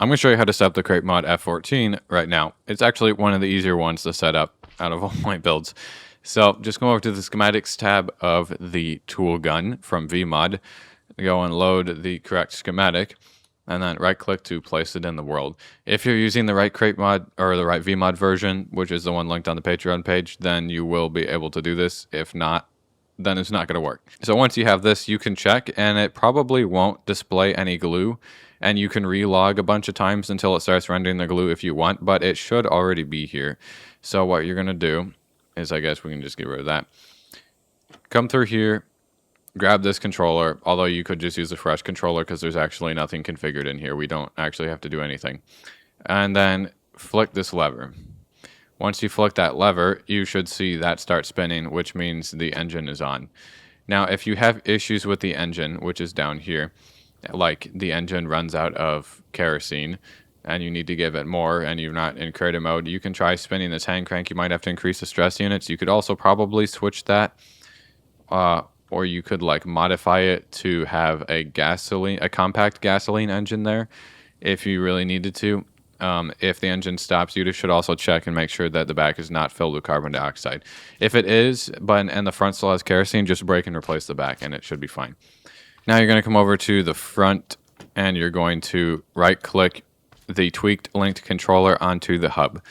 I'm going to show you how to set up the crate mod F-14 right now. It's actually one of the easier ones to set up out of all my builds. So just go over to the schematics tab of the tool gun from VMod, go and load the correct schematic, and then right click to place it in the world. If you're using the right crate mod or the right VMod version, which is the one linked on the Patreon page, then you will be able to do this. If not, then it's not going to work. So once you have this, you can check, and it probably won't display any glue, and you can relog a bunch of times until it starts rendering the glue if you want, but it should already be here. So what you're going to do is, I guess we can just get rid of that. Come through here, grab this controller, although you could just use a fresh controller because there's actually nothing configured in here. We don't actually have to do anything. And then flick this lever. Once you flick that lever, you should see that start spinning, which means the engine is on. Now, if you have issues with the engine, which is down here, like the engine runs out of kerosene and you need to give it more and you're not in creative mode, you can try spinning this hand crank. You might have to increase the stress units. You could also probably switch that, or you could like modify it to have a compact gasoline engine there if you really needed to. If the engine stops, you should also check and make sure that the back is not filled with carbon dioxide. If it is, and the front still has kerosene, just break and replace the back and it should be fine. Now you're going to come over to the front and you're going to right click the tweaked linked controller onto the hub.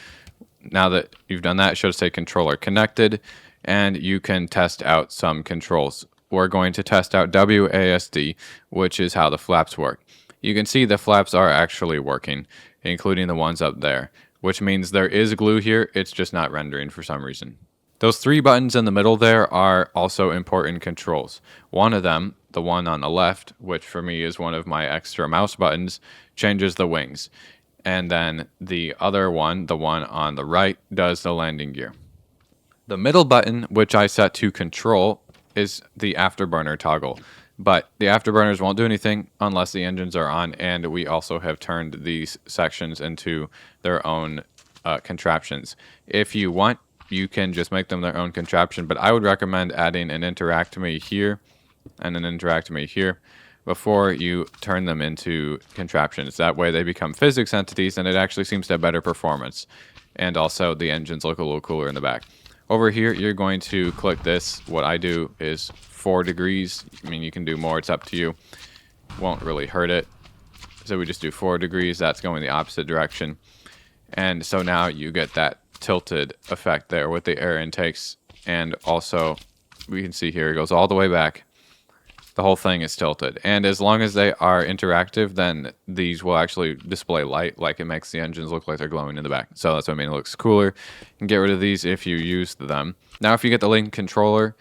Now that you've done that, it should say controller connected, and you can test out some controls. We're going to test out WASD, which is how the flaps work. You can see the flaps are actually working, including the ones up there, which means there is glue here, it's just not rendering for some reason. Those three buttons in the middle there are also important controls. One of them, the one on the left, which for me is one of my extra mouse buttons, changes the wings. And then the other one, the one on the right, does the landing gear. The middle button, which I set to control, is the afterburner toggle. But the afterburners won't do anything unless the engines are on, and we also have turned these sections into their own contraptions. If you want, you can just make them their own contraption, but I would recommend adding an interact me here and an interact me here before you turn them into contraptions. That way they become physics entities, and it actually seems to have better performance. And also the engines look a little cooler in the back. Over here, you're going to click this. What I do is 4 degrees. I mean, you can do more. It's up to you. Won't really hurt it. So we just do 4 degrees. That's going the opposite direction. And so now you get that tilted effect there with the air intakes. And also, we can see here, it goes all the way back. The whole thing is tilted. And as long as they are interactive, then these will actually display light, like it makes the engines look like they're glowing in the back. So that's what I mean, it looks cooler. You can get rid of these if you use them. Now, if you get the link controller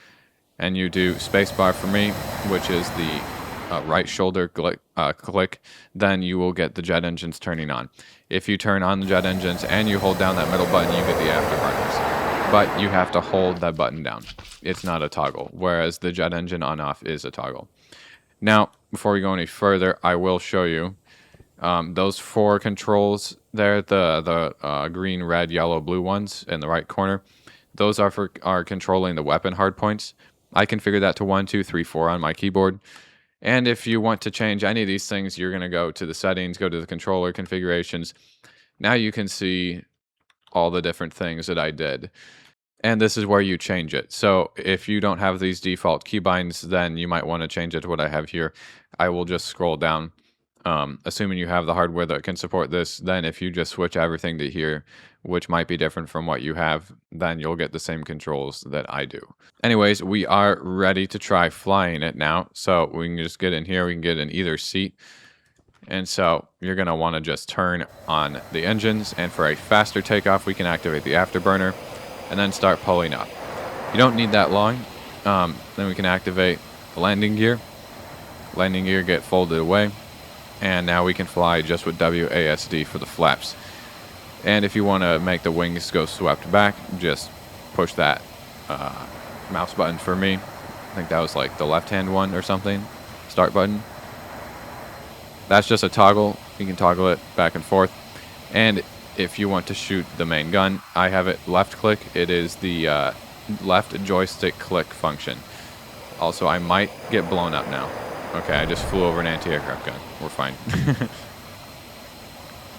and you do spacebar for me, which is the right shoulder click, then you will get the jet engines turning on. If you turn on the jet engines and you hold down that middle button, you get the afterburners. But you have to hold that button down. It's not a toggle, whereas the jet engine on-off is a toggle. Now, before we go any further, I will show you those 4 controls there, the green, red, yellow, blue ones in the right corner. Those are controlling the weapon hardpoints. I configured that to 1, 2, 3, 4 on my keyboard. And if you want to change any of these things, you're going to go to the settings, go to the controller configurations. Now you can see all the different things that I did. And this is where you change it. So if you don't have these default keybinds, then you might want to change it to what I have here. I will just scroll down. Assuming you have the hardware that can support this, then if you just switch everything to here, which might be different from what you have, then you'll get the same controls that I do. Anyways, we are ready to try flying it now. So we can just get in here, we can get in either seat. And so you're going to want to just turn on the engines, and for a faster takeoff, we can activate the afterburner and then start pulling up. You don't need that long. Then we can activate the landing gear. Landing gear get folded away. And now we can fly just with WASD for the flaps. And if you want to make the wings go swept back, just push that mouse button for me. I think that was like the left-hand one or something. Start button. That's just a toggle. You can toggle it back and forth. And if you want to shoot the main gun, I have it left click. It is the left joystick click function. Also, I might get blown up now. Okay, I just flew over an anti-aircraft gun. We're fine.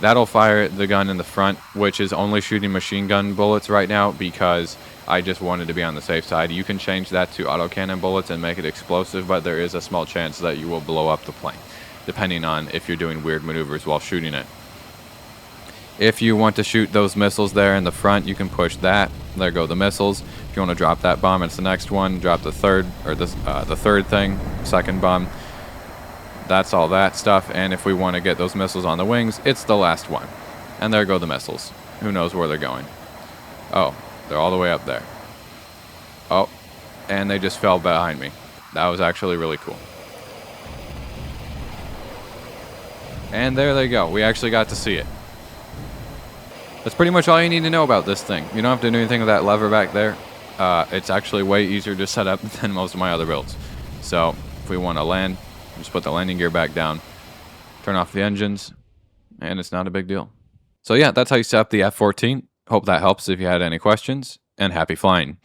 That'll fire the gun in the front, which is only shooting machine gun bullets right now because I just wanted to be on the safe side. You can change that to autocannon bullets and make it explosive, but there is a small chance that you will blow up the plane, depending on if you're doing weird maneuvers while shooting it. If you want to shoot those missiles there in the front, you can push that. There go the missiles. If you want to drop that bomb, it's the next one. Drop the third, or the third thing, second bomb. That's all that stuff. And if we want to get those missiles on the wings, it's the last one. And there go the missiles. Who knows where they're going? Oh, they're all the way up there. Oh, and they just fell behind me. That was actually really cool. And there they go. We actually got to see it. That's pretty much all you need to know about this thing. You don't have to do anything with that lever back there. It's actually way easier to set up than most of my other builds. So if we want to land, just put the landing gear back down, turn off the engines, and it's not a big deal. So yeah, that's how you set up the F-14. Hope that helps if you had any questions, and happy flying.